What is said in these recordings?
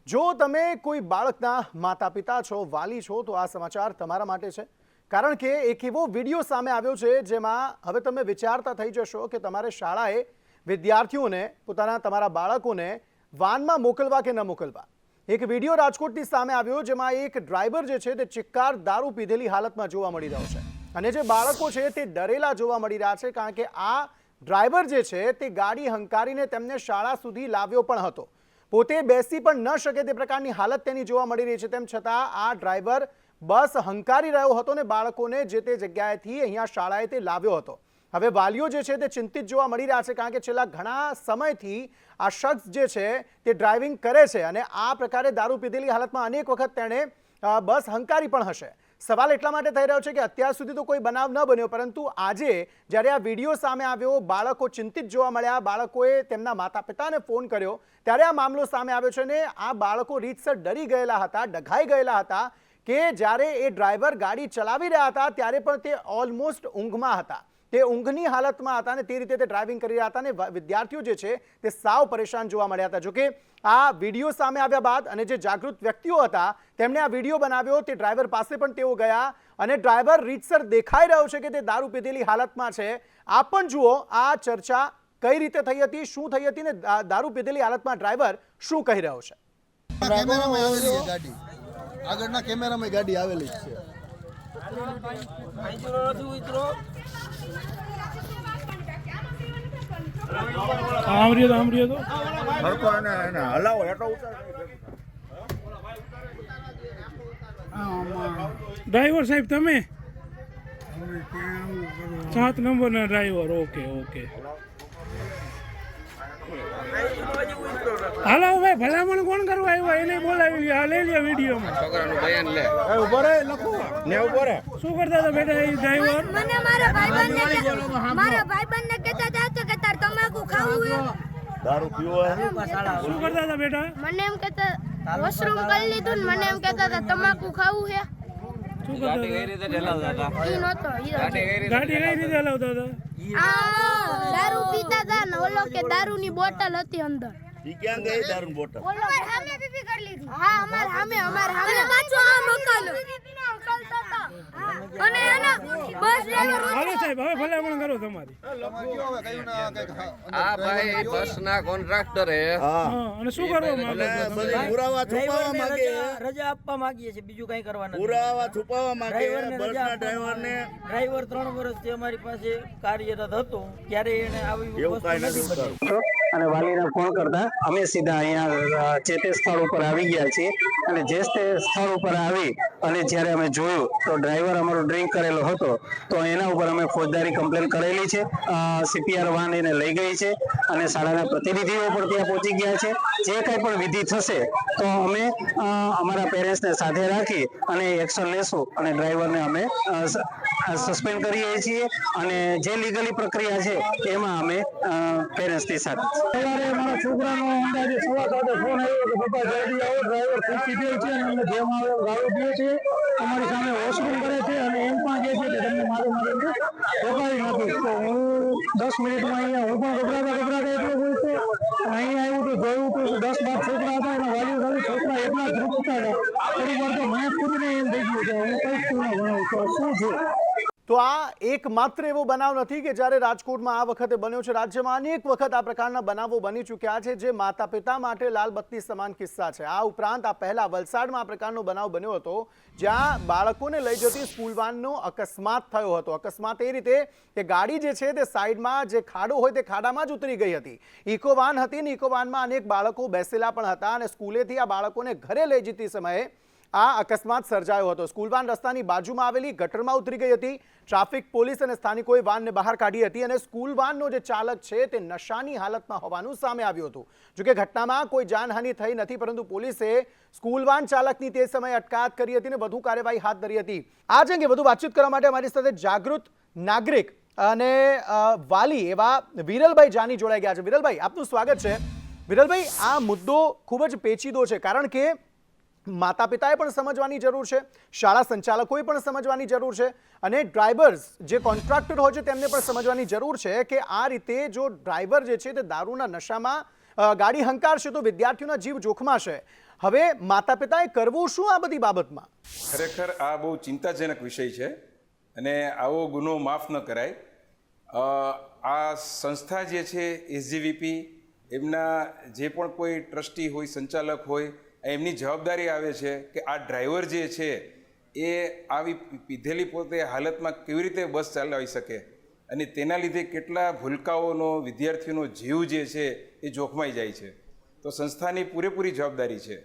જો તમે કોઈ બાળકના માતા પિતા છો, વાલી છો, તો આ સમાચાર તમારા માટે છે. કારણ કે એક એવો વિડીયો સામે આવ્યો છે જેમાં હવે તમે વિચારતા થઈ જશો કે તમારે શાળાએ વિદ્યાર્થીઓને, તમારા બાળકોને વાનમાં મોકલવા કે ન મોકલવા. એક વિડીયો રાજકોટથી સામે આવ્યો જેમાં એક ડ્રાઈવર જે છે તે ચિક્કાર દારૂ પીધેલી હાલતમાં જોવા મળી રહ્યો છે. અને જે બાળકો છે તે ડરેલા જોવા મળી રહ્યા છે, કારણ કે આ ડ્રાઈવર જે છે તે ગાડી હંકારીને તેમને શાળા સુધી લાવ્યો પણ હતો. પોતે બેસી પણ ન શકે તે પ્રકારની હાલત તેની જોવા મળી રહી છે. તેમ છતાં આ ડ્રાઈવર બસ હંકારી રહ્યો હતો ને બાળકોને જે તે જગ્યાએથી અહીંયા શાળાએ તે લાવ્યો હતો. હવે વાલીઓ જે છે તે ચિંતિત જોવા મળી રહ્યા છે, કારણ કે છેલ્લા ઘણા સમયથી આ શખ્સ જે છે તે ડ્રાઇવિંગ કરે છે અને આ પ્રકારે દારૂ પીધેલી હાલતમાં અનેક વખત તેણે બસ હંકારી પણ હશે. સવાલ એટલા માટે થઈ રહ્યો છે કે અત્યાર સુધી તો કોઈ બનાવ ન બન્યો, પરંતુ આજે જ્યારે આ વિડીયો સામે આવ્યો, બાળકો ચિંતિત જોવા મળ્યા, બાળકોએ તેમના માતા પિતાને ફોન કર્યો, ત્યારે આ મામલો સામે આવ્યો છે. ને આ બાળકો રીતસર ડરી ગયેલા હતા, ડઘાઈ ગયેલા હતા કે જ્યારે એ ડ્રાઈવર ગાડી ચલાવી રહ્યા હતા ત્યારે પણ તે ઓલમોસ્ટ ઊંઘમાં હતા, તે ઊંઘની હાલતમાં હતા અને તે રીતે તે ડ્રાઇવિંગ કરી રહ્યા હતા. અને વિદ્યાર્થીઓ જે છે તે સાવ પરેશાન જોવા મળ્યા હતા. જોકે આ વિડીયો સામે આવ્યા બાદ અને જે જાગૃત વ્યક્તિઓ હતા તેમણે આ વિડીયો બનાવ્યો, તે ડ્રાઈવર પાસે પણ તેઓ ગયા અને ડ્રાઈવર રીતસર દેખાઈ રહ્યો છે કે તે દારૂ પીધેલી હાલતમાં છે. આપ પણ જુઓ આ ચર્ચા કઈ રીતે થઈ હતી, શું થઈ હતી ને દારૂ પીધેલી હાલતમાં ડ્રાઈવર શું કહી રહ્યો છે. આગળના કેમેરામાં ગાડી આવેલી છે. ડ્રાઈવર સાહેબ તમે 7 નંબરના ડ્રાઈવર. ઓકે ઓકે, હાલો ભાઈ, ભલામણ કોણ કરવા આવ્યા એને બોલાવી લે. લઈ લે વિડીયોમાં છોકરાનું બયાન લે. શું કરતા હતા બેટા એ ડ્રાઈવર? મને મારા ભાઈબંધને કહેતા હતા કે તાર તમાકુ ખાવું હે, દારૂ પીવો હે. શું કરતા હતા બેટા? મને એમ કહેતા વોશરૂમ કરી લીધું ને મને એમ કહેતા હતા તમાકુ ખાવું હે. શું કરતા ગાડી કઈ રીતે ચલાવતા હતા? ઈ નહોતો ગાડી કઈ રીતે હલાવતા હતા? દારૂ પીતા હતા ને ઓલો કે દારૂની બોટલ હતી અંદર. ઈ ક્યાં ગઈ દારૂની બોટલ? અમાર સામે પીપી કરી લીધી. હા, અમાર સામે પાછો આ મકાન અને એના બસ ડ્રાઈવર. હાલો સાહેબ, હવે ભલામણ કરો તમારી. આ ભાઈ બસના કોન્ટ્રાક્ટર હે. હા, અને શું કરવા માંગે છે? બધી પુરાવા છુપાવવા માંગે છે. રજા આપવા માંગીએ છીએ, બીજું કઈ કરવા નથી. પુરાવા છુપાવવા માંગે છે. ડ્રાઈવરને રજા બસના આપવા ડ્રાઈવરને ડ્રાઈવર 3 વર્ષથી અમારી પાસે કાર્યરત હતો, ત્યારે એને આવી એવું કાંઈ નથી ઉતારું. અને વાલીને ફોન કરતા અમે સીધા અહીંયા જે સ્થળ ઉપર આવી ગયા છીએ. અને જે તે સ્થળ ઉપર આવી અને જ્યારે અમે જોયું તો ડ્રાઈવર અમારો ડ્રિંક કરેલો હતો, તો એના ઉપર અમે ફોજદારી કમ્પ્લેન કરેલી છે. CPR વાન એને લઈ ગઈ છે અને શાળાના પ્રતિનિધિઓ પણ ત્યાં પહોંચી ગયા છે. જે કંઈ પણ વિધિ થશે તો અમે અમારા પેરેન્ટ્સને સાથે રાખી અને એક્શન લેશું અને ડ્રાઈવરને અમે સસ્પેન્ડ કરીએ છીએ અને જે લીગલી પ્રક્રિયા છે એમાં અમે પેરેન્ટ્સની સાથે. સવારે મારા છોકરાનો અંદાજે 7:15 ફોન આવ્યો કે પપ્પા જલ્દી આવો, ડ્રાઈવર ખૂબ પીધેલ છે અને અમને જેમ આવે ગાળો દે છે, અમારી સામે વોશરૂમ કરે છે અને એમ પણ કહે છે કે તમને મારીને રોકાવી નાખીશ. તો હું 10 મિનિટમાં અહીંયા હું પણ ગભરાતા એટલો બોલતો. અહીંયા આવ્યું તો જોયું તો 10-12 છોકરા હતા, એના વાલીઓ ખાલી છોકરા એટલા ધ્રુપ હતા ને થોડી વાર તો મને ખુદને એમ થઈ ગયું કે હું કઈ સ્કૂલમાં ભણાવું તો શું છે. તો આ એક માત્ર એવો બનાવ નથી કે જ્યારે રાજકોટમાં આ વખતે બન્યો છે. રાજ્યમાં અનેક વખત આ પ્રકારના બનાવો બની ચૂક્યા છે, જે માતા પિતા માટે લાલબત્તી સમાન કિસ્સા છે. આ ઉપરાંત આ પહેલા વલસાડમાં આ પ્રકારનો બનાવ બન્યો હતો, જ્યાં બાળકોને લઈ જતી સ્કૂલ વાનનો અકસ્માત થયો હતો. અકસ્માત એ રીતે કે ગાડી જે છે તે સાઈડમાં જે ખાડો હોય તે ખાડામાં જ ઉતરી ગઈ હતી. ઇકો વાન હતી ને ઇકો વાનમાં અનેક બાળકો બેસેલા પણ હતા અને સ્કૂલેથી આ બાળકોને ઘરે લઈ જતી સમયે આ અકસ્માત સર્જાયો હતો. સ્કૂલ વાન રસ્તાની બાજુમાં આવેલી ગટરમાં ઉતરી ગઈ હતી. ટ્રાફિક પોલીસ અને સ્થાનિકોએ વાનને બહાર કાઢી હતી અને સ્કૂલ વાનનો જે ચાલક છે તે નશાની હાલતમાં હોવાનું સામે આવ્યું હતું. જોકે ઘટનામાં કોઈ જાનહાનિ થઈ નથી, પરંતુ પોલીસે સ્કૂલ વાન ચાલકની તે સમયે અટકાયત કરી હતી અને વધુ કાર્યવાહી હાથ ધરી હતી. આ અંગે વધુ વાતચીત કરવા માટે અમારી સાથે જાગૃત નાગરિક અને વાલી એવા વિરલભાઈ જાની જોડાઈ ગયા છે. વિરલભાઈ, આપનું સ્વાગત છે. વિરલભાઈ, આ મુદ્દો ખૂબ જ પેચીદો છે, કારણ કે માતા પિતાએ પણ સમજવાની જરૂર છે, શાળા સંચાલકોએ પણ સમજવાની જરૂર છે અને ડ્રાઈવર્સ જે કોન્ટ્રાક્ટર હોય છે તેમને પણ સમજવાની જરૂર છે કે આ રીતે જો ડ્રાઈવર જે છે તે દારૂના નશામાં ગાડી હંકારશે તો વિદ્યાર્થીઓના જીવ જોખમાશે. હવે માતા પિતાએ કરવું શું આ બધી બાબતમાં? ખરેખર આ બહુ ચિંતાજનક વિષય છે અને આવો ગુનો માફ ન કરાય. આ સંસ્થા જે છે SGVP, એમના જે પણ કોઈ ટ્રસ્ટી હોય, સંચાલક હોય, એમની જવાબદારી આવે છે કે આ ડ્રાઈવર જે છે એ આવી પીધેલી પોતે હાલતમાં કેવી રીતે બસ ચલાવી શકે અને તેના લીધે કેટલા ભૂલકાઓનો, વિદ્યાર્થીઓનો જીવ જે છે એ જોખમાઈ જાય છે. તો સંસ્થાની પૂરેપૂરી જવાબદારી છે.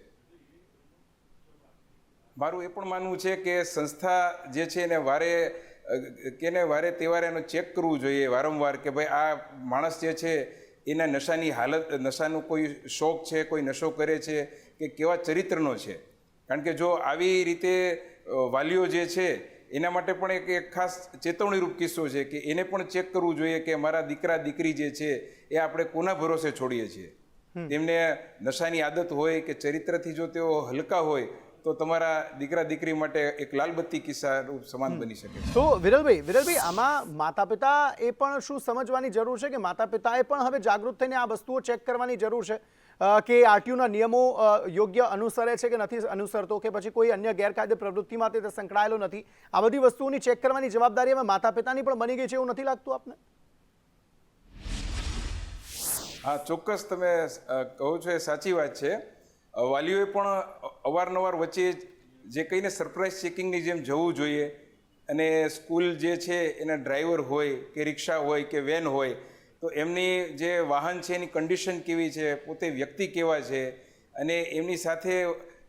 મારું એ પણ માનવું છે કે સંસ્થા જે છે એને વારે તહેવારે એનો ચેક કરવું જોઈએ વારંવાર કે ભાઈ આ માણસ જે છે એના નશાની હાલત, નશાનો કોઈ શોખ છે, કોઈ નશો કરે છે કે કેવા ચરિત્રનો છે. કારણ કે જો આવી રીતે વાલીઓ જે છે એના માટે પણ એક ખાસ ચેતવણીરૂપ કિસ્સો છે કે એને પણ ચેક કરવું જોઈએ કે મારા દીકરા દીકરી જે છે એ આપણે કોના ભરોસે છોડીએ છીએ. તેમને નશાની આદત હોય કે ચરિત્રથી જો તેઓ હલકા હોય તો તમારા દીકરા દીકરી માટે એક લાલબત્તી કિસ્સા રૂપ સમાન બની શકે. તો વિરલભાઈ, આમાં માતા પિતા એ પણ શું સમજવાની જરૂર છે કે માતા પિતાએ પણ હવે જાગૃત થઈને આ વસ્તુઓ ચેક કરવાની જરૂર છે કે આરટીયુના નિયમો યોગ્ય અનુસરે છે કે નથી અનુસરતો, કે પછી કોઈ અન્ય ગેરકાયદે પ્રવૃત્તિમાં તે સંકળાયેલો નથી? આ બધી વસ્તુઓની ચેક કરવાની જવાબદારી હવે માતા પિતાની પણ બની ગઈ છે એવું નથી લાગતું આપને? હા, ચોક્કસ તમે કહો છો એ સાચી વાત છે. વાલીઓએ પણ અવારનવાર વચ્ચે જે કહીને સરપ્રાઇઝ ચેકિંગની જેમ જવું જોઈએ અને સ્કૂલ જે છે એના ડ્રાઈવર હોય કે રિક્ષા હોય કે વેન હોય તો એમની જે વાહન છે એની કન્ડિશન કેવી છે, પોતે વ્યક્તિ કેવા છે અને એમની સાથે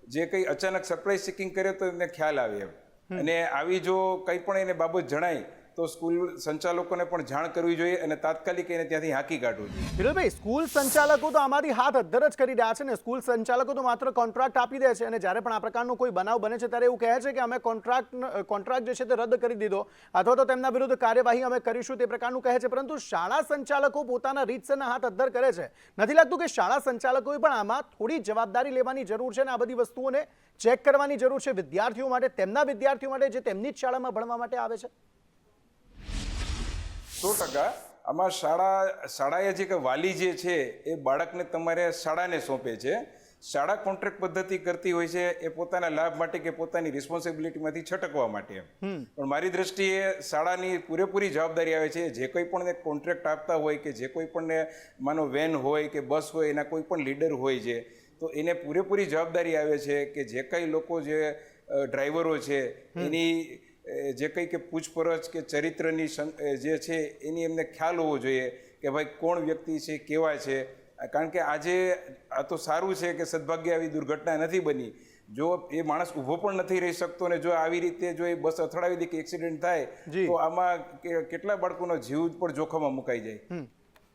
જે કંઈ અચાનક સરપ્રાઇઝ ચેકિંગ કરે તો એમને ખ્યાલ આવે એમ. અને આવી જો કંઈ પણ એને બાબત જણાય તો સ્કૂલ સંચાલકોને પણ જાણ કરવી જોઈએ અને તાત્કાલિક એને ત્યાંથી હાંકી કાઢવું જોઈએ. વિરલભાઈ, સ્કૂલ સંચાલકો તો આમાંથી હાથ અદ્ધર જ કરી રહ્યા છે ને. સ્કૂલ સંચાલકો તો માત્ર કોન્ટ્રાક્ટ આપી દે છે અને જ્યારે પણ આ પ્રકારનો કોઈ બનાવ બને છે ત્યારે એવું કહે છે કે અમે કોન્ટ્રાક્ટ જે છે તે રદ કરી દીધો અથવા તો તેમના વિરુદ્ધ કાર્યવાહી અમે કરીશું તે પ્રકારનું કહે છે. પરંતુ શાળા સંચાલકો પોતાના રીતસરના હાથ અદ્ધર કરે છે. નથી લાગતું કે શાળા સંચાલકોએ પણ આમાં થોડી જવાબદારી લેવાની જરૂર છે અને આ બધી વસ્તુઓને ચેક કરવાની જરૂર છે વિદ્યાર્થીઓ માટે, તેમના વિદ્યાર્થીઓ માટે જે તેમની જ શાળામાં ભણવા માટે આવે છે? 100% આમાં શાળાએ જે કે વાલી જે છે એ બાળકને તમારે શાળાને સોંપે છે. શાળા કોન્ટ્રાક્ટ પદ્ધતિ કરતી હોય છે એ પોતાના લાભ માટે કે પોતાની રિસ્પોન્સિબિલિટીમાંથી છટકવા માટે. પણ મારી દ્રષ્ટિએ શાળાની પૂરેપૂરી જવાબદારી આવે છે. જે કોઈ પણ કોન્ટ્રાક્ટ આપતા હોય કે જે કોઈ પણ માનો વેન હોય કે બસ હોય, એના કોઈ પણ લીડર હોય છે તો એને પૂરેપૂરી જવાબદારી આવે છે કે જે કંઈ લોકો જે ડ્રાઈવરો છે એની જે કંઈ કે પૂછપરછ કે ચરિત્રની જે છે એની એમને ખ્યાલ હોવો જોઈએ કે ભાઈ કોણ વ્યક્તિ છે, કેવા છે. કારણ કે આજે આ તો સારું છે કે સદભાગ્ય આવી દુર્ઘટના નથી બની. જો એ માણસ ઊભો પણ નથી રહી શકતો ને જો આવી રીતે જો એ બસ અથડાવી દે કે એક્સિડન્ટ થાય તો આમાં કેટલા બાળકોનો જીવ પણ જોખમમાં મુકાઈ જાય.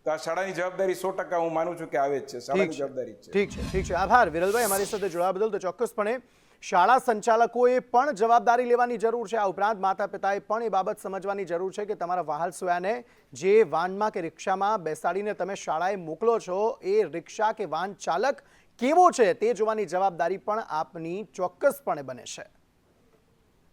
તો આ શાળાની જવાબદારી 100% હું માનું છું કે આવે જ છે. શાળાની જવાબદારી છે. ઠીક છે. આભાર વિરલભાઈ અમારી સાથે જોડાવા બદલ. તો ચોક્કસપણે શાળા સંચાલકોએ પણ જવાબદારી લેવાની જરૂર છે. આ ઉપરાંત માતા પિતાએ પણ એ બાબત સમજવાની જરૂર છે કે તમારા વહાલ સોયાને જે વાનમાં કે રિક્ષામાં બેસાડીને તમે શાળાએ મોકલો છો એ રિક્ષા કે વાન ચાલક કેવો છે તે જોવાની જવાબદારી પણ આપની ચોક્કસપણે બને છે.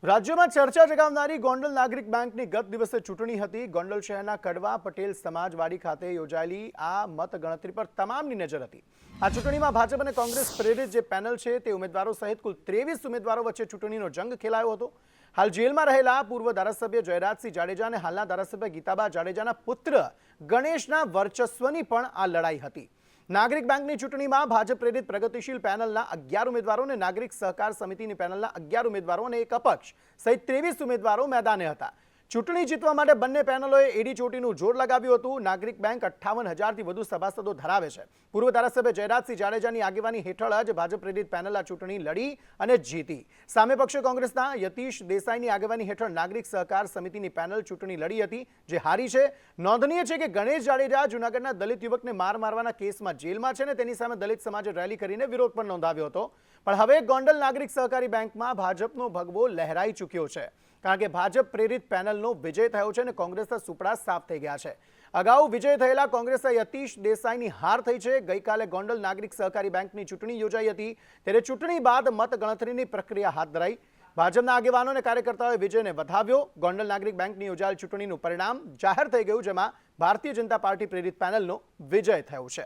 રાજ્યમાં ચર્ચા જગાવનારી ગોંડલ નાગરિક બેંકની ગત દિવસે ચૂંટણી હતી. ગોંડલ શહેરના કડવા પટેલ સમાજવાડી ખાતે યોજાયેલી આ મતગણતરી પર તમામની નજર હતી. આ ચૂંટણીમાં ભાજપ અને કોંગ્રેસ પ્રેરિત જે પેનલ છે તે ઉમેદવારો સહિત કુલ 23 ઉમેદવારો વચ્ચે ચૂંટણીનો જંગ ખેલાયો હતો. હાલ જેલમાં રહેલા પૂર્વ ધારાસભ્ય જયરાજસિંહ જાડેજા અને હાલના ધારાસભ્ય ગીતાબા જાડેજાના પુત્ર ગણેશના વર્ચસ્વની પણ આ લડાઈ હતી. નાગરિક બેંકની ચૂંટણીમાં ભાજપ પ્રેરિત પ્રગતિશીલ પેનલના 11 ઉમેદવારો અને નાગરિક સહકાર સમિતિની પેનલના 11 ઉમેદવારો અને એક અપક્ષ સહિત 23 ઉમેદવારો મેદાને હતા. ચૂંટણી જીતવા માટે બંને પેનલોએ એડી ચોટીનું જોર લગાવ્યું હતું. નાગરિક બેંક 58,000થી વધુ સભાસદો ધરાવે છે. પૂર્વ ધારાસભ્ય જયરાજસિંહ જાડેજાની આગેવાની હેઠળ જ ભાજપ પ્રેરિત પેનલ આ ચૂંટણી લડી અને જીતી. સામે પક્ષે કોંગ્રેસના યતીશ દેસાઈની આગેવાની હેઠળ નાગરિક સહકાર સમિતિની પેનલ ચૂંટણી લડી હતી જે હારી છે. નોંધનીય છે કે ગણેશ જાડેજા જૂનાગઢના દલિત યુવકને મારવાના કેસમાં જેલમાં છે અને તેની સામે દલિત સમાજે રેલી કરીને વિરોધ પણ નોંધાવ્યો હતો. પણ હવે ગોંડલ નાગરિક સહકારી બેંકમાં ભાજપનો ભગવો લહેરાઈ ચૂક્યો છે. કારણ કે ભાજપ પ્રેરિત પેનલનો વિજય થયો છે અને કોંગ્રેસના સુપડા સાફ થઈ ગયા છે. અગાઉ વિજય થયેલા કોંગ્રેસના યતીશ દેસાઈની હાર થઈ છે. ગઈકાલે ગોંડલ નાગરિક સહકારી બેંકની ચૂંટણી યોજાઈ હતી ત્યારે ચૂંટણી બાદ મતગણતરીની પ્રક્રિયા હાથ ધરાઈ. ભાજપના આગેવાનો અને કાર્યકર્તાઓએ વિજયને વધાવ્યો. ગોંડલ નાગરિક બેંકની યોજાયેલ ચૂંટણીનું પરિણામ જાહેર થઈ ગયું જેમાં ભારતીય જનતા પાર્ટી પ્રેરિત પેનલનો વિજય થયો છે.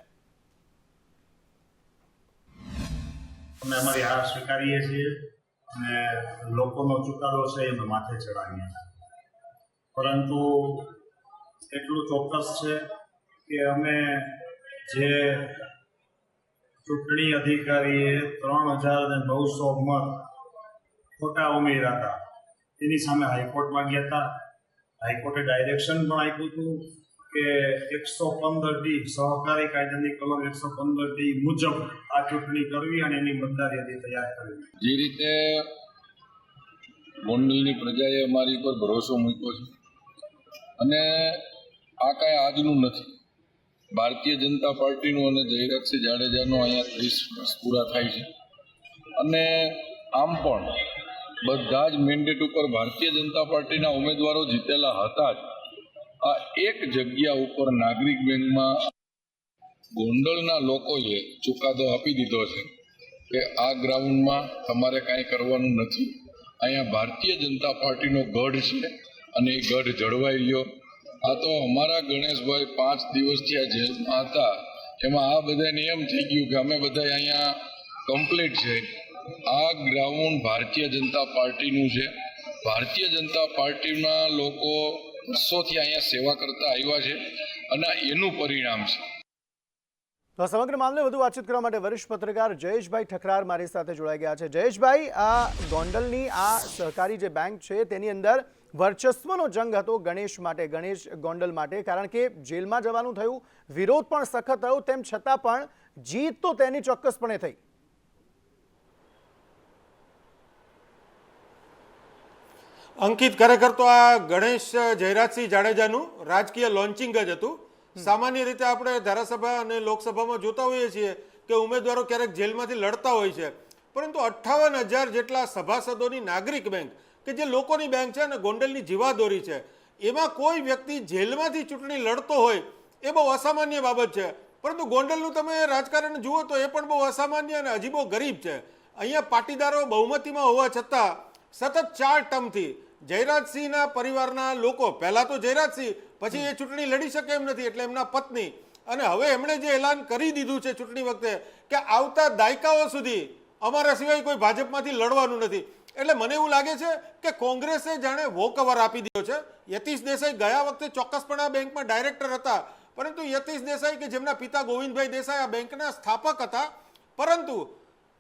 અમે અમારી હાર સ્વીકારીએ છીએ અને લોકોનો ચુકાદો છે એ અમે માથે ચડાવીએ પરંતુ એટલું ચોક્કસ છે કે અમે જે ચૂંટણી અધિકારીએ 3,900 મત ખોટા ઉમેર્યા હતા એની સામે હાઈકોર્ટમાં ગયા હતા. હાઈકોર્ટે ડાયરેક્શન પણ આપ્યું હતું કે 115D સહકારી કાયદાની કલમ 115D મુજબ આ ચૂંટણી કરવી અને એની મતદાર યાદી તૈયાર કરવી. જે રીતે ગોંડલની પ્રજાએ અમારી પર ભરોસો મૂક્યો છે અને આ કાંઈ આજનું નથી. ભારતીય જનતા પાર્ટીનું અને જયરાજસિંહ જાડેજાનું અહીંયા 30 વર્ષ પૂરા થાય છે અને આમ પણ બધા જ મેન્ડેટ ઉપર ભારતીય જનતા પાર્ટીના ઉમેદવારો જીતેલા હતા જ. આ એક જગ્યા ઉપર નાગરિક બેંકમાં ગોંડલના લોકોએ ચુકાદો આપી દીધો છે કે આ ગ્રાઉન્ડમાં તમારે કાંઈ કરવાનું નથી. અહીંયા ભારતીય જનતા પાર્ટીનો ગઢ છે અને એ ગઢ જળવાઈ રહ્યો. આ તો અમારા ગણેશભાઈ 5 દિવસથી આ જેલમાં હતા એમાં આ બધાને એમ થઈ ગયું કે અમે બધા અહીંયા કમ્પ્લીટ છે. આ ગ્રાઉન્ડ ભારતીય જનતા પાર્ટીનું છે. ભારતીય જનતા પાર્ટીના લોકો વર્ષોથી અહીંયા સેવા કરતા આવ્યા છે અને એનું પરિણામ છે. તો આ સમગ્ર મામલે વધુ વાતચીત કરવા માટે વરિષ્ઠ પત્રકાર જયેશભાઈ ઠકરાર મારી સાથે જોડાઈ ગયા છે. જયેશભાઈ, આ ગોંડલની આ સહકારી જે બેંક છે તેની અંદર વર્ચસ્વનો જંગ હતો ગણેશ ગોંડલ માટે, કારણ કે જેલમાં જવાનું થયું, વિરોધ પણ સખત થયો, તેમ છતાં પણ જીત તો તેની ચોક્કસપણે થઈ. અંકિત, ખરેખર તો આ ગણેશ જયરાજસિંહ જાડેજાનું રાજકીય લોન્ચિંગ જ હતું. સામાન્ય રીતે આપણે ધારાસભા અને લોકસભામાં જોતા હોઈએ છીએ કે ઉમેદવારો ક્યારેક જેલમાંથી લડતા હોય છે, પરંતુ 58,000 જેટલા સભાસદોની નાગરિક બેંક કે જે લોકોની બેંક છે અને ગોંડલની જીવાદોરી છે, એમાં કોઈ વ્યક્તિ જેલમાંથી ચૂંટણી લડતો હોય એ બહુ અસામાન્ય બાબત છે. પરંતુ ગોંડલનું તમે રાજકારણ જુઓ તો એ પણ બહુ અસામાન્ય અને હજી બહુ ગરીબ છે. અહીંયા પાટીદારો બહુમતીમાં હોવા છતાં સતત 4 ટર્મથી જયરાજસિંહના પરિવારના લોકો, પહેલા તો જયરાજસિંહ, પછી એ ચૂંટણી લડી શકે એમ નથી એટલે એમના પત્ની, અને હવે એમણે જે એલાન કરી દીધું છે ચૂંટણી વખતે કે આવતા દાયકાઓ સુધી અમારા સિવાય કોઈ ભાજપમાંથી લડવાનું નથી. એટલે મને એવું લાગે છે કે કોંગ્રેસે જાણે વોકઓવર આપી દીધો છે. યતીશ દેસાઈ ગયા વખતે ચોક્કસપણે આ બેંકમાં ડાયરેક્ટર હતા, પરંતુ યતીશ દેસાઈ કે જેમના પિતા ગોવિંદભાઈ દેસાઈ આ બેંકના સ્થાપક હતા, પરંતુ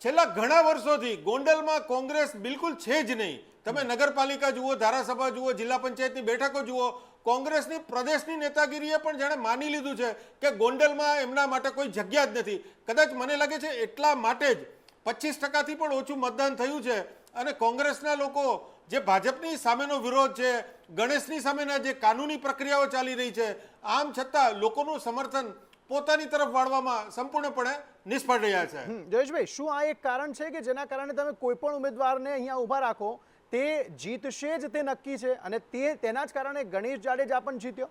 છેલ્લા ઘણા વર્ષોથી ગોંડલમાં કોંગ્રેસ બિલકુલ છે જ નહીં. તમે નગરપાલિકા જુઓ, ધારાસભા જુઓ, જિલ્લા પંચાયતની બેઠકો જુઓ, કોંગ્રેસની પ્રદેશની નેતાગીરીએ પણ જાણે માની લીધું છે કે ગોંડલમાં એમના માટે કોઈ જગ્યા જ નથી. કદાચ મને લાગે છે એટલા માટે જ 25%થી પણ ઓછું મતદાન થયું છે. અને કોંગ્રેસના લોકો જે ભાજપની સામેનો વિરોધ છે, ગણેશની સામેના જે કાનૂની પ્રક્રિયાઓ ચાલી રહી છે, આમ છતાં લોકોનું સમર્થન પોતાની તરફ વાળવામાં સંપૂર્ણપણે નિષ્ફળ રહ્યા છે. જયેશભાઈ, શું આ એક કારણ છે કે જેના કારણે તમે કોઈ પણ ઉમેદવારને અહીંયા ઊભા રાખો તે જીતશે જ તે નક્કી છે અને તેના જ કારણે ગણેશ જાડેજા પણ જીત્યો?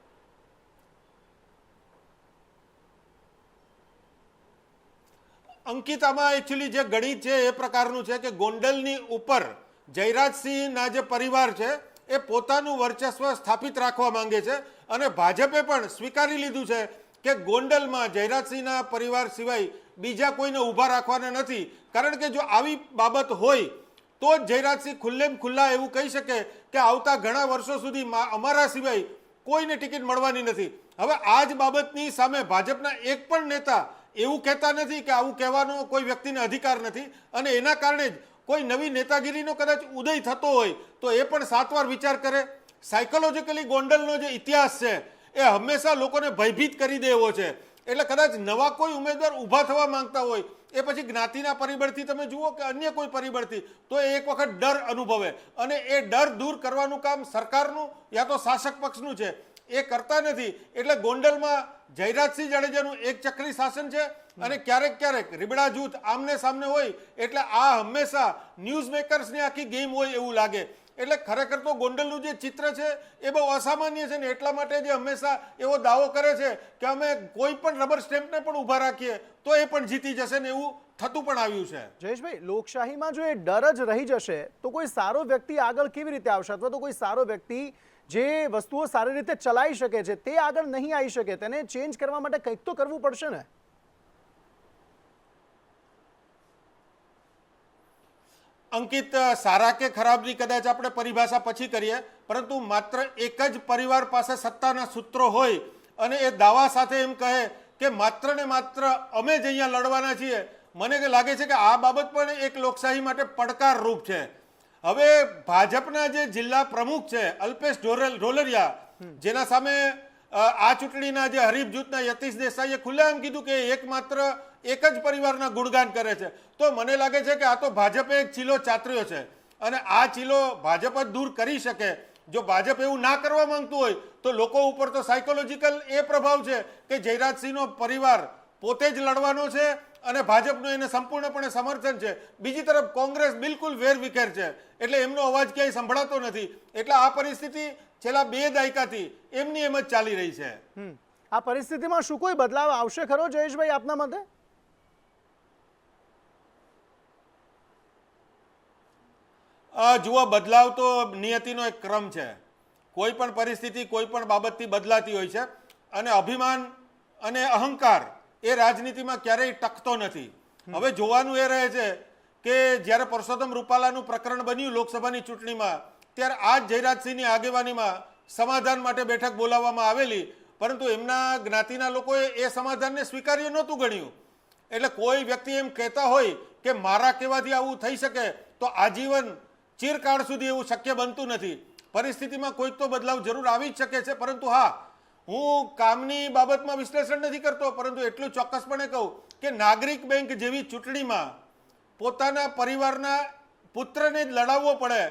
અંકિત, આમાં એકચ્યુઅલી જે ગણિત છે એ પ્રકારનું છે કે ગોંડલની ઉપર જયરાજસિંહના જે પરિવાર છે એ પોતાનું વર્ચસ્વ સ્થાપિત રાખવા માંગે છે અને ભાજપે પણ સ્વીકારી લીધું છે કે ગોંડલમાં જયરાજસિંહના પરિવાર સિવાય બીજા કોઈને ઊભા રાખવાના નથી. કારણ કે જો આવી બાબત હોય તો જ જયરાજસિંહ ખુલ્લેમ ખુલ્લા એવું કહી શકે કે આવતા ઘણા વર્ષો સુધી અમારા સિવાય કોઈને ટિકિટ મળવાની નથી. હવે આ જ બાબતની સામે ભાજપના એક પણ નેતા એવું કહેતા નથી કે આવું કહેવાનો કોઈ વ્યક્તિને અધિકાર નથી, અને એના કારણે જ કોઈ નવી નેતાગીરીનો કદાચ ઉદય થતો હોય તો એ પણ 7 વાર વિચાર કરે. સાયકોલોજીકલી ગોંડલનો જે ઇતિહાસ છે એ હંમેશા લોકોને ભયભીત કરી દે એવો છે. એટલે કદાચ નવા કોઈ ઉમેદવાર ઊભા થવા માંગતા હોય એ પછી જ્ઞાતિના પરિબળથી તમે જુઓ કે અન્ય કોઈ પરિબળથી, તો એ એક વખત ડર અનુભવે અને એ ડર દૂર કરવાનું કામ સરકારનું યા તો શાસક પક્ષનું છે, એ કરતા નથી. એટલે ગોંડલમાં જયરાજસિંહ જાડેજાનું એક ચક્રી શાસન છે અને ક્યારેક ક્યારેક રીબડા જૂથ આમને સામને હોય એટલે આ હંમેશા ન્યૂઝ મેકર્સની આખી ગેમ હોય એવું લાગે. એટલે ખરેખર તો ગોંડલનું જે ચિત્ર છે એ બહુ અસામાન્ય છે ને એટલા માટે જે હંમેશા એવો દાવો કરે છે કે અમે કોઈ પણ રબર સ્ટેમ્પને પણ ઊભા રાખીએ તો એ પણ જીતી જશે ને એવું થતું પણ આવ્યું છે. જયેશભાઈ, લોકશાહીમાં જો એ ડર જ રહી જશે તો કોઈ સારો વ્યક્તિ આગળ કેવી રીતે આવશે, અથવા તો કોઈ સારો વ્યક્તિ જે વસ્તુઓ સારી રીતે ચલાવી શકે છે તે આગળ નહીં આવી શકે? તેને ચેન્જ કરવા માટે કંઈક તો કરવું પડશે ને? અંકિત, સારા કે ખરાબની કદાચ આપણે પરિભાષા પછી કરીએ, પરંતુ માત્ર એક જ પરિવાર પાસે સત્તાના સૂત્રો હોય અને એ દાવા સાથે એમ કહે કે માત્ર ને માત્ર અમે જ અહીંયા લડવાના છીએ, મને લાગે છે કે આ બાબત પણ એક લોકશાહી માટે પડકારરૂપ છે. હવે ભાજપના જે જિલ્લા પ્રમુખ છે અલ્પેશ ઢોલરિયા, જેના સામે આ ચૂંટણીના જે હરીફ જૂથના યતીશ દેસાઈએ ખુલ્લેઆમ કીધું કે એકમાત્ર એક જ પરિવારના ગુણગાન કરે છે, તો મને લાગે છે કે આ તો ભાજપે એક ચીલો ચાતર્યો છે અને આ ચીલો ભાજપ જ દૂર કરી શકે. જો ભાજપ એવું ના કરવા માંગતું હોય તો લોકો ઉપર તો સાયકોલોજીકલ એ પ્રભાવ છે કે જયરાજસિંહનો પરિવાર પોતે જ લડવાનો છે અને ભાજપનું એને સંપૂર્ણપણે સમર્થન છે. બીજી તરફ કોંગ્રેસ બિલકુલ વેરવિખેર છે, એટલે એમનો અવાજ ક્યાંય સંભળાતો નથી. એટલે આ પરિસ્થિતિ છેલ્લા 2 દાયકાથી એમની એમ જ ચાલી રહી છે. આ પરિસ્થિતિમાં શું કોઈ બદલાવ આવશે ખરો જયેશભાઈ આપના મતે? જુઓ, બદલાવ તો નિયતિનો એક ક્રમ છે. કોઈ પણ પરિસ્થિતિ કોઈ પણ બાબતથી બદલાતી હોય છે અને અભિમાન અને અહંકાર એ રાજનીતિમાં ક્યારેય ટકતો નથી. હવે જોવાનું એ રહે છે કે જ્યારે પરસોત્તમ રૂપાલાનું પ્રકરણ બન્યું લોકસભાની ચૂંટણીમાં, ત્યારે આ જ જયરાજસિંહની આગેવાનીમાં સમાધાન માટે બેઠક બોલાવવામાં આવેલી, પરંતુ એમના જ્ઞાતિના લોકોએ એ સમાધાનને સ્વીકાર્ય નહોતું ગણ્યું. એટલે કોઈ વ્યક્તિ એમ કહેતા હોય કે મારા કહેવાથી આવું થઈ શકે, તો આજીવન ચિરકાળ સુધી એવું શક્ય બનતું નથી. પરિસ્થિતિમાં કોઈક તો બદલાવ જરૂર આવી જ શકે છે, પરંતુ હા, હું કામની બાબતમાં વિશ્લેષણ નથી કરતો, પરંતુ એટલું ચોક્કસપણે કહું કે નાગરિક બેંક જેવી ચૂંટણીમાં પોતાના પરિવારના પુત્રને જ લડાવવો પડે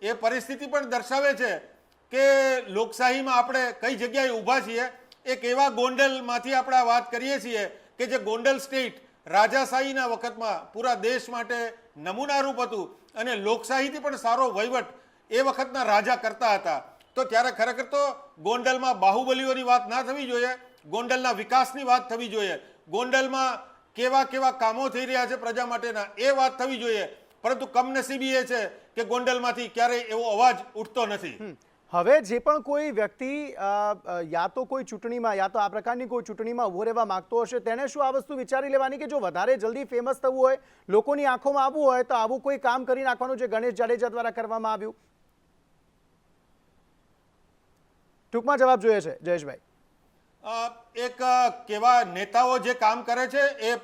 એ પરિસ્થિતિ પણ દર્શાવે છે કે લોકશાહીમાં આપણે કઈ જગ્યાએ ઊભા છીએ. એક એવા ગોંડલમાંથી આપણે આ વાત કરીએ છીએ કે જે ગોંડલ સ્ટેટ રાજાશાહીના વખતમાં પૂરા દેશ માટે નમૂનારૂપ હતું અને લોકશાહીથી પણ સારો વહીવટ એ વખતના રાજા કરતા હતા. તો ત્યારે ખરેખર તો ગોંડલમાં બાહુબલીઓની વાત ના થવી જોઈએ, ગોંડલના વિકાસની વાત થવી જોઈએ, ગોંડલમાં કેવા કેવા કામો થઈ રહ્યા છે પ્રજા માટેના એ વાત થવી જોઈએ. પરંતુ કમનસીબી એ છે કે ગોંડલમાંથી ક્યારેય એવો અવાજ ઉઠતો નથી. હવે જે પણ કોઈ વ્યક્તિ યા તો કોઈ ચૂંટણીમાં યા તો આ પ્રકારની કોઈ ચૂંટણીમાં ઉભો રહેવા માંગતો હશે, તેને શું આ વસ્તુ વિચારી લેવાની કે જો વધારે જલ્દી ફેમસ થવું હોય, લોકોની આંખોમાં આવવું હોય, તો આવું કોઈ કામ કરી નાખવાનું જે ગણેશ જાડેજા દ્વારા કરવામાં આવ્યું? ટૂંકમાં જવાબ જોઈએ છે જયેશભાઈ. એક કેવા નેતાઓ જે કામ કરે છે એ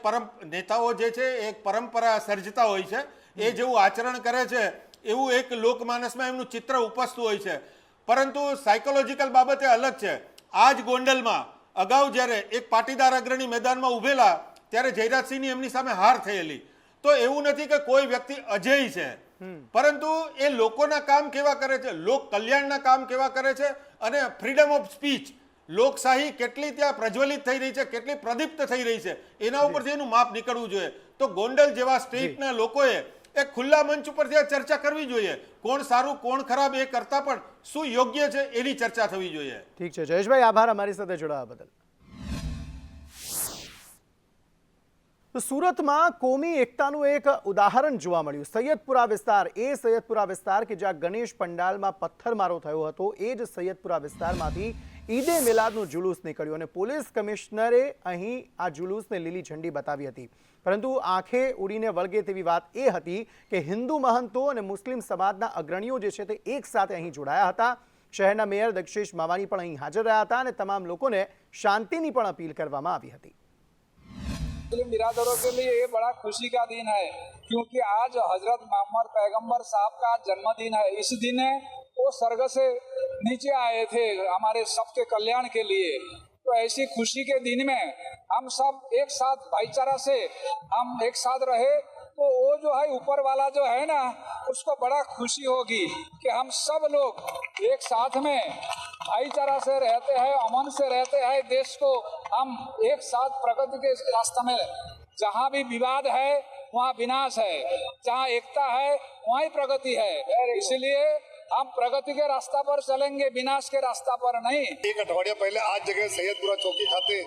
નેતાઓ જે છે એક પરંપરા સર્જતા હોય છે, એ જેવું આચરણ કરે છે એવું એક લોકમાનસમાં એમનું ચિત્ર ઉપસતું હોય છે. પરંતુ સાયકોલોજીકલ બાબતે અલગ છે. આ જ ગોંડલમાં અગાઉ જ્યારે એક પાટીદાર અગ્રણી મેદાનમાં ઉભેલા ત્યારે જયરાજસિંહની એમની સામે હાર થયેલી. તો એવું નથી કે કોઈ વ્યક્તિ અજેય છે, પરંતુ એ લોકોના કામ કેવા કરે છે, લોક કલ્યાણના કામ કેવા કરે છે અને ફ્રીડમ ઓફ સ્પીચ, લોકશાહી કેટલી ત્યાં પ્રજ્વલિત થઈ રહી છે, કેટલી પ્રદીપ્ત થઈ રહી છે, એના ઉપરથી એનું માપ નીકળવું જોઈએ. તો ગોંડલ જેવા સ્ટેટના લોકોએ એક ખુલ્લા મંચ ઉપરથી આ ચર્ચા કરવી જોઈએ. કોણ સારું કોણ ખરાબ એ કરતા પણ શું યોગ્ય છે એની ચર્ચા થવી જોઈએ. ઠીક છે જયેશભાઈ, આભાર અમારી સાથે જોડાવા બદલ. તો સુરતમાં કોમી એકતાનું એક ઉદાહરણ જોવા મળ્યું. સૈયદપુરા વિસ્તાર, એ સૈયદપુરા વિસ્તાર કે જ્યાં ગણેશ પંડાલમાં પથ્થરમારો થયો હતો, એ જ સૈયદપુરા વિસ્તારમાંથી ઈદે મિલાદનું જુલુસ નીકળ્યું અને પોલીસ કમિશનરે અહીં આ જુલુસને લીલી ઝંડી બતાવી હતી. પરંતુ આંખે ઉડીને વળગે તેવી વાત એ હતી કે હિન્દુ મહંતો અને મુસ્લિમ સમાજના અગ્રણીઓ જે છે તે એક સાથે અહીં જોડાયા હતા. શહેરના મેયર દક્ષેશ માવાની પણ અહીં હાજર રહ્યા હતા અને તમામ લોકોને શાંતિની પણ અપીલ કરવામાં આવી હતી. मुस्लिम बिरादरों के लिए ये बड़ा खुशी का दिन है, क्योंकि आज हजरत मोहम्मद पैगंबर साहब का जन्मदिन है. इस दिन वो स्वर्ग से नीचे आए थे हमारे सबके कल्याण के लिए. तो ऐसी खुशी के दिन में हम सब एक साथ भाईचारा से हम एक साथ रहे तो वो जो है ऊपर वाला जो है ना उसको बड़ा खुशी होगी कि हम सब लोग एक साथ में भाईचारा से रहते हैं, अमन से रहते हैं. देश को हम एक साथ प्रगति के रास्ते में, जहाँ भी विवाद है वहाँ विनाश है, जहाँ एकता है वहाँ ही प्रगति है. इसलिए हम प्रगति के रास्ता पर चलेंगे, विनाश के रास्ता पर नहीं. એક અઠવાડિયા પહેલા આ જગ્યાએ સૈયદપુરા ચોકી ખાતે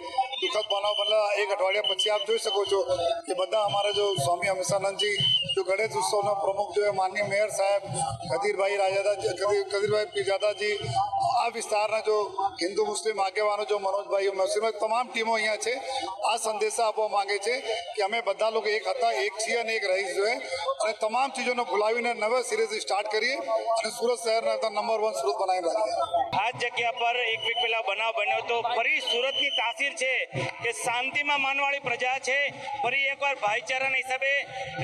દુઃખદ બનાવ બનેલા. એક અઠવાડિયા પછી આપ જોઈ શકો છો કે બધા અમારા જો સ્વામી હંમેશાનંદજી जो गणेश उत्सवના પ્રમુખ जो માનનીય મેયર સાહેબ કદીરભાઈ કદીરભાઈ પીરજાદાજી, આ વિસ્તારના જો હિન્દુ મુસ્લિમ આગેવાનો જો મનોજભાઈ મુસ્લિમ તમામ ટીમો અહીંયા છે. આ સંદેશા આપવા માંગે છે કે અમે બધા લોકો એક હતા, એક છીએ અને એક રહીશ જોઈએ. અને તમામ ચીજોને ભૂલાવીને નવે સિરેથી સ્ટાર્ટ કરીએ અને સુરત શહેરને નંબર 1 સુરત બનાવી રાખીએ. આ જગ્યા પર એક વીક પહેલા બનાવ બન્યો તો ફરી સુરતની તાસીર છે કે શાંતિમાં માનવાળી પ્રજા છે. ફરી એકવાર ભાઈચારાના હિસાબે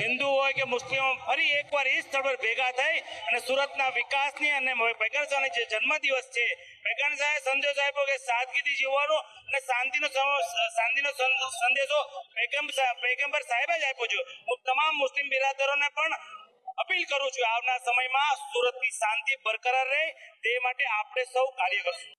હિન્દુ હોય કે મુસ્લિમ ફરી એકવાર એ સ્થળ પર ભેગા થઈ અને સુરતના વિકાસની અને પેગન શાહનો જે જન્મદિવસ છે, પેગન શાહે સંદેશો આપ્યો કે સાદગીથી જીવવાનો અને શાંતિનો સંદેશો પેગમ્બર સાહેબે જ આપ્યો છે. હું તમામ મુસ્લિમ બિરાદરોને પણ અપીલ કરું છું આવનાર સમયમાં સુરતની શાંતિ બરકરાર રહે તે માટે આપણે સૌ કાર્ય કરશું.